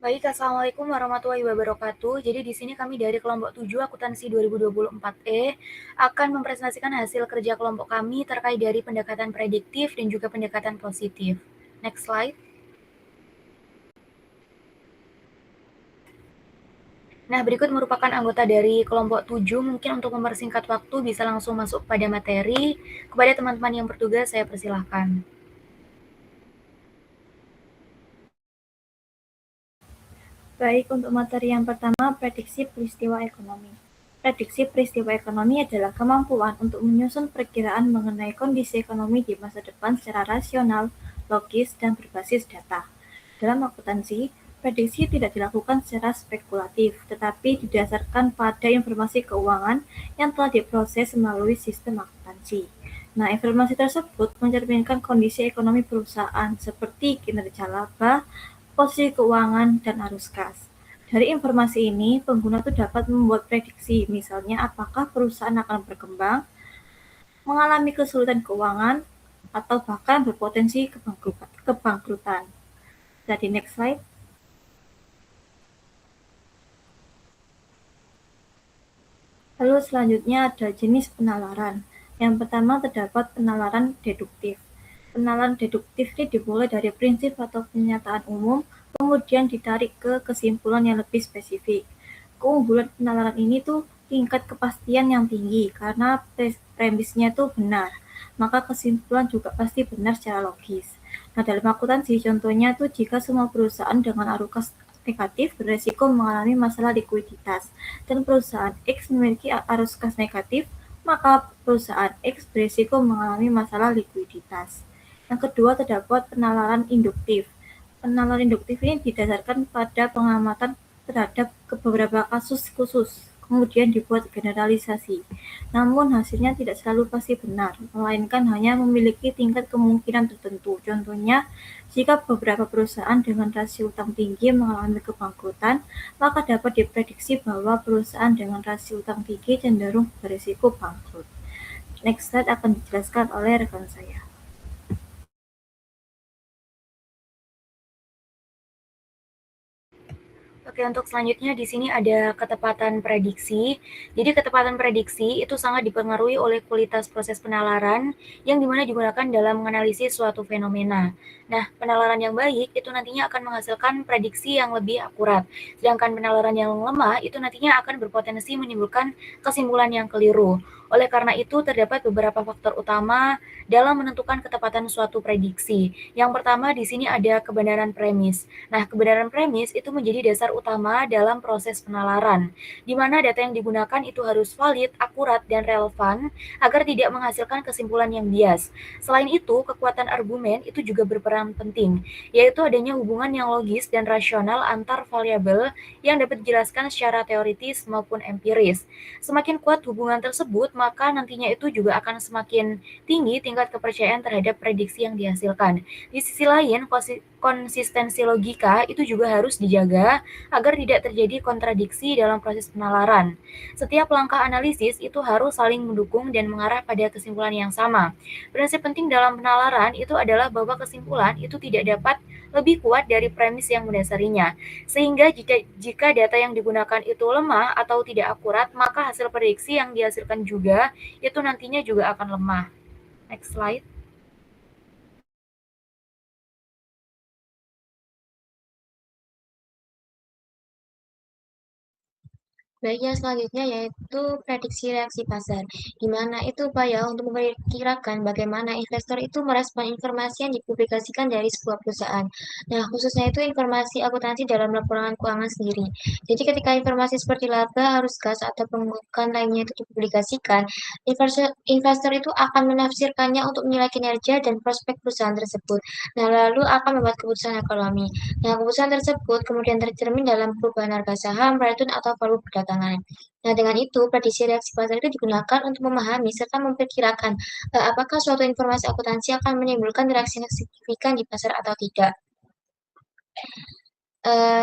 Baik, Assalamualaikum warahmatullahi wabarakatuh. Jadi di sini kami dari kelompok 7 akuntansi 2024E akan mempresentasikan hasil kerja kelompok kami terkait dari pendekatan prediktif dan juga pendekatan positif. Next slide. Nah, berikut merupakan anggota dari kelompok 7. Mungkin untuk mempersingkat waktu bisa langsung masuk pada materi. Kepada teman-teman yang bertugas, saya persilahkan. Baik, untuk materi yang pertama, prediksi peristiwa ekonomi. Prediksi peristiwa ekonomi adalah kemampuan untuk menyusun perkiraan mengenai kondisi ekonomi di masa depan secara rasional, logis, dan berbasis data. Dalam akuntansi, prediksi tidak dilakukan secara spekulatif, tetapi didasarkan pada informasi keuangan yang telah diproses melalui sistem akuntansi. Nah, informasi tersebut mencerminkan kondisi ekonomi perusahaan seperti kinerja laba, posisi keuangan, dan arus kas. Dari informasi ini, pengguna itu dapat membuat prediksi, misalnya apakah perusahaan akan berkembang, mengalami kesulitan keuangan, atau bahkan berpotensi kebangkrutan. Jadi next slide. Lalu selanjutnya ada jenis penalaran. Yang pertama terdapat penalaran deduktif. Penalaran deduktif ini dimulai dari prinsip atau pernyataan umum, kemudian ditarik ke kesimpulan yang lebih spesifik. Keunggulan penalaran ini tuh tingkat kepastian yang tinggi karena premisnya itu benar, maka kesimpulan juga pasti benar secara logis. Nah, dalam akuntansi contohnya tuh jika semua perusahaan dengan arus negatif beresiko mengalami masalah likuiditas dan perusahaan X memiliki arus kas negatif, maka perusahaan X beresiko mengalami masalah likuiditas. Yang kedua terdapat penalaran induktif. Penalaran induktif ini didasarkan pada pengamatan terhadap beberapa kasus khusus, kemudian dibuat generalisasi. Namun hasilnya tidak selalu pasti benar, melainkan hanya memiliki tingkat kemungkinan tertentu. Contohnya, jika beberapa perusahaan dengan rasio utang tinggi mengalami kebangkrutan, maka dapat diprediksi bahwa perusahaan dengan rasio utang tinggi cenderung berisiko bangkrut. Next slide akan dijelaskan oleh rekan saya. Oke, untuk selanjutnya di sini ada ketepatan prediksi. Jadi ketepatan prediksi itu sangat dipengaruhi oleh kualitas proses penalaran yang dimana digunakan dalam menganalisis suatu fenomena. Nah, penalaran yang baik itu nantinya akan menghasilkan prediksi yang lebih akurat. Sedangkan penalaran yang lemah itu nantinya akan berpotensi menimbulkan kesimpulan yang keliru. Oleh karena itu, terdapat beberapa faktor utama dalam menentukan ketepatan suatu prediksi. Yang pertama di sini ada kebenaran premis. Nah, kebenaran premis itu menjadi dasar utama dalam proses penalaran, di mana data yang digunakan itu harus valid, akurat, dan relevan agar tidak menghasilkan kesimpulan yang bias. Selain itu, kekuatan argumen itu juga berperan penting, yaitu adanya hubungan yang logis dan rasional antar variabel yang dapat dijelaskan secara teoritis maupun empiris. Semakin kuat hubungan tersebut, maka nantinya itu juga akan semakin tinggi tingkat kepercayaan terhadap prediksi yang dihasilkan. Di sisi lain, konsistensi logika itu juga harus dijaga agar tidak terjadi kontradiksi dalam proses penalaran. Setiap langkah analisis itu harus saling mendukung dan mengarah pada kesimpulan yang sama. Prinsip penting dalam penalaran itu adalah bahwa kesimpulan itu tidak dapat lebih kuat dari premis yang mendasarinya. Sehingga jika data yang digunakan itu lemah atau tidak akurat, maka hasil prediksi yang dihasilkan juga itu nantinya juga akan lemah. Next slide. Baik, yang selanjutnya yaitu prediksi reaksi pasar, di mana itu upaya untuk memperkirakan bagaimana investor itu merespon informasi yang dipublikasikan dari sebuah perusahaan. Nah, khususnya itu informasi akuntansi dalam laporan keuangan sendiri. Jadi ketika informasi seperti laba, arus kas, atau pembukuan lainnya itu dipublikasikan, investor itu akan menafsirkannya untuk menilai kinerja dan prospek perusahaan tersebut. Nah, lalu akan membuat keputusan ekonomi. Nah, keputusan tersebut kemudian tercermin dalam perubahan harga saham, return, atau volume perdagangan. Nah, dengan itu, prediksi reaksi pasar itu digunakan untuk memahami serta memperkirakan apakah suatu informasi akuntansi akan menimbulkan reaksi yang signifikan di pasar atau tidak.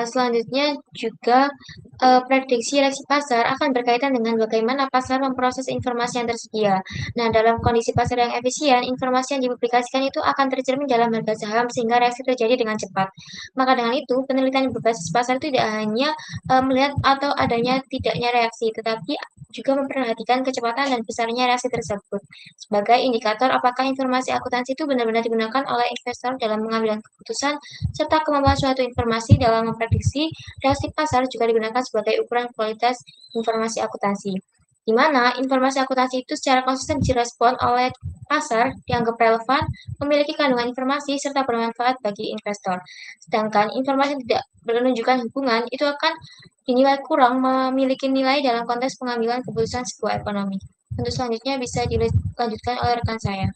Selanjutnya juga prediksi reaksi pasar akan berkaitan dengan bagaimana pasar memproses informasi yang tersedia. Nah, dalam kondisi pasar yang efisien, informasi yang dipublikasikan itu akan tercermin dalam harga saham sehingga reaksi terjadi dengan cepat. Maka dengan itu, penelitian yang berbasis pasar tidak hanya melihat atau adanya tidaknya reaksi, tetapi juga memperhatikan kecepatan dan besarnya reaksi tersebut sebagai indikator apakah informasi akuntansi itu benar-benar digunakan oleh investor dalam mengambil keputusan serta kemampuan suatu informasi dalam memprediksi reaksi pasar juga digunakan sebagai ukuran kualitas informasi akuntansi, di mana informasi akuntansi itu secara konsisten direspon oleh pasar dianggap relevan, memiliki kandungan informasi, serta bermanfaat bagi investor. Sedangkan informasi yang tidak menunjukkan hubungan itu akan dinilai kurang memiliki nilai dalam konteks pengambilan keputusan sebuah ekonomi. Untuk selanjutnya bisa dilanjutkan oleh rekan saya.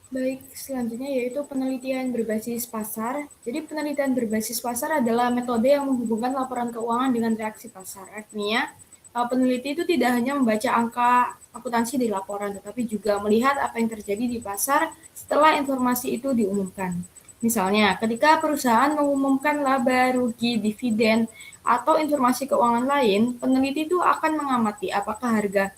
Baik, selanjutnya yaitu penelitian berbasis pasar. Jadi penelitian berbasis pasar adalah metode yang menghubungkan laporan keuangan dengan reaksi pasar. Artinya, peneliti itu tidak hanya membaca angka akuntansi di laporan, tetapi juga melihat apa yang terjadi di pasar setelah informasi itu diumumkan. Misalnya, ketika perusahaan mengumumkan laba, rugi, dividen, atau informasi keuangan lain, peneliti itu akan mengamati apakah harga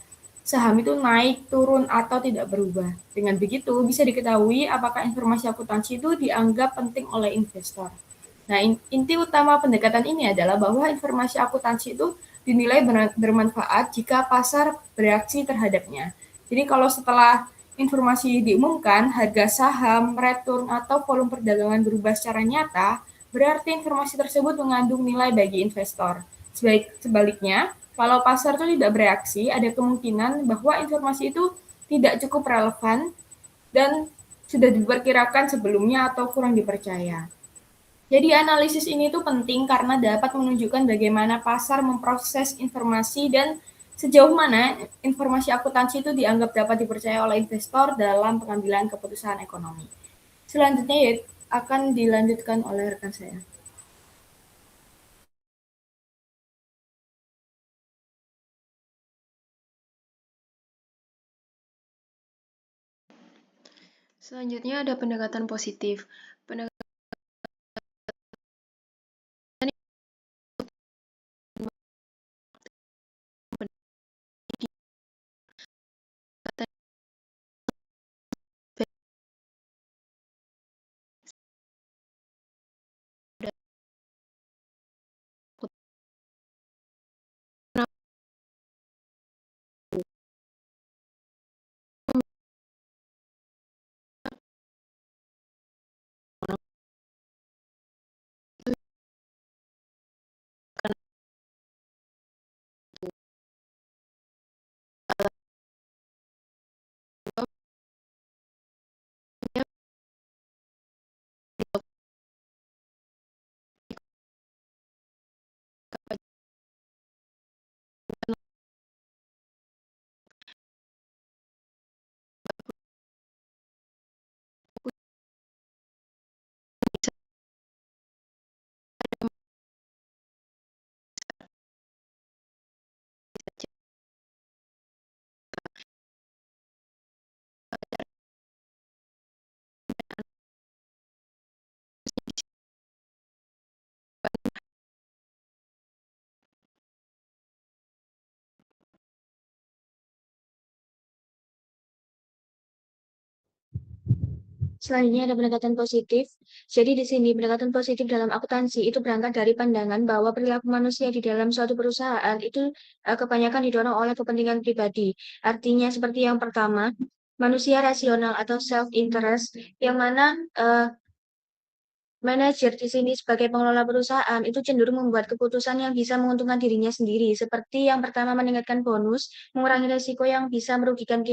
saham itu naik, turun, atau tidak berubah. Dengan begitu, bisa diketahui apakah informasi akuntansi itu dianggap penting oleh investor. Nah, inti utama pendekatan ini adalah bahwa informasi akuntansi itu dinilai bermanfaat jika pasar bereaksi terhadapnya. Jadi kalau setelah informasi diumumkan, harga saham, return, atau volume perdagangan berubah secara nyata, berarti informasi tersebut mengandung nilai bagi investor. Sebaliknya, kalau pasar itu tidak bereaksi, ada kemungkinan bahwa informasi itu tidak cukup relevan dan sudah diperkirakan sebelumnya atau kurang dipercaya. Jadi analisis ini tuh penting karena dapat menunjukkan bagaimana pasar memproses informasi dan sejauh mana informasi akuntansi itu dianggap dapat dipercaya oleh investor dalam pengambilan keputusan ekonomi. Selanjutnya ya akan dilanjutkan oleh rekan saya. Selanjutnya ada pendekatan positif. Pendekatan Selanjutnya ada pendekatan positif. Jadi di sini pendekatan positif dalam akuntansi itu berangkat dari pandangan bahwa perilaku manusia di dalam suatu perusahaan itu kebanyakan didorong oleh kepentingan pribadi. Artinya seperti yang pertama, manusia rasional atau self-interest, yang mana manajer di sini sebagai pengelola perusahaan itu cenderung membuat keputusan yang bisa menguntungkan dirinya sendiri. Seperti yang pertama meningkatkan bonus, mengurangi risiko yang bisa merugikan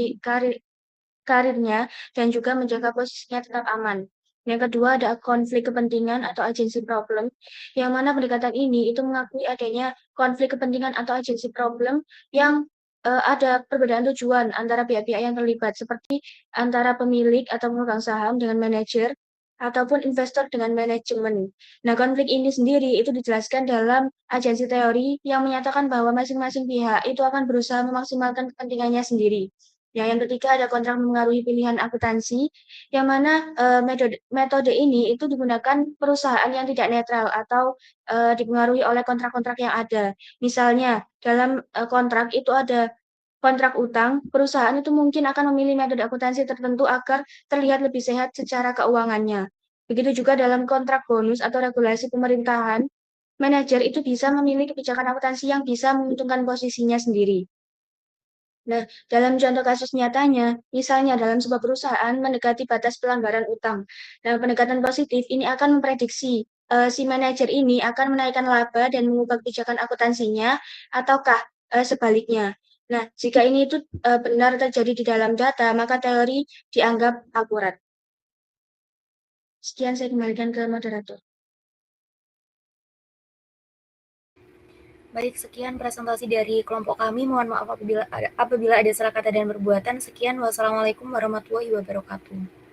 karirnya, dan juga menjaga posisinya tetap aman. Yang kedua ada konflik kepentingan atau agency problem, yang mana pendekatan ini itu mengakui adanya konflik kepentingan atau agency problem yang ada perbedaan tujuan antara pihak-pihak yang terlibat, seperti antara pemilik atau pemegang saham dengan manajer, ataupun investor dengan manajemen. Nah, konflik ini sendiri itu dijelaskan dalam agensi teori yang menyatakan bahwa masing-masing pihak itu akan berusaha memaksimalkan kepentingannya sendiri. Ya, yang ketiga ada kontrak mempengaruhi pilihan akuntansi, yang mana metode ini itu digunakan perusahaan yang tidak netral atau dipengaruhi oleh kontrak-kontrak yang ada. Misalnya, dalam kontrak itu ada kontrak utang, perusahaan itu mungkin akan memilih metode akuntansi tertentu agar terlihat lebih sehat secara keuangannya. Begitu juga dalam kontrak bonus atau regulasi pemerintahan, manajer itu bisa memilih kebijakan akuntansi yang bisa menguntungkan posisinya sendiri. Nah, dalam contoh kasus nyatanya, misalnya dalam sebuah perusahaan mendekati batas pelanggaran utang. Nah, pendekatan positif ini akan memprediksi si manajer ini akan menaikkan laba dan mengubah kebijakan akuntansinya, ataukah sebaliknya. Nah, jika ini itu benar terjadi di dalam data, maka teori dianggap akurat. Sekian saya kembalikan ke moderator. Baik, sekian presentasi dari kelompok kami. Mohon maaf apabila ada salah kata dan perbuatan. Sekian, wassalamualaikum warahmatullahi wabarakatuh.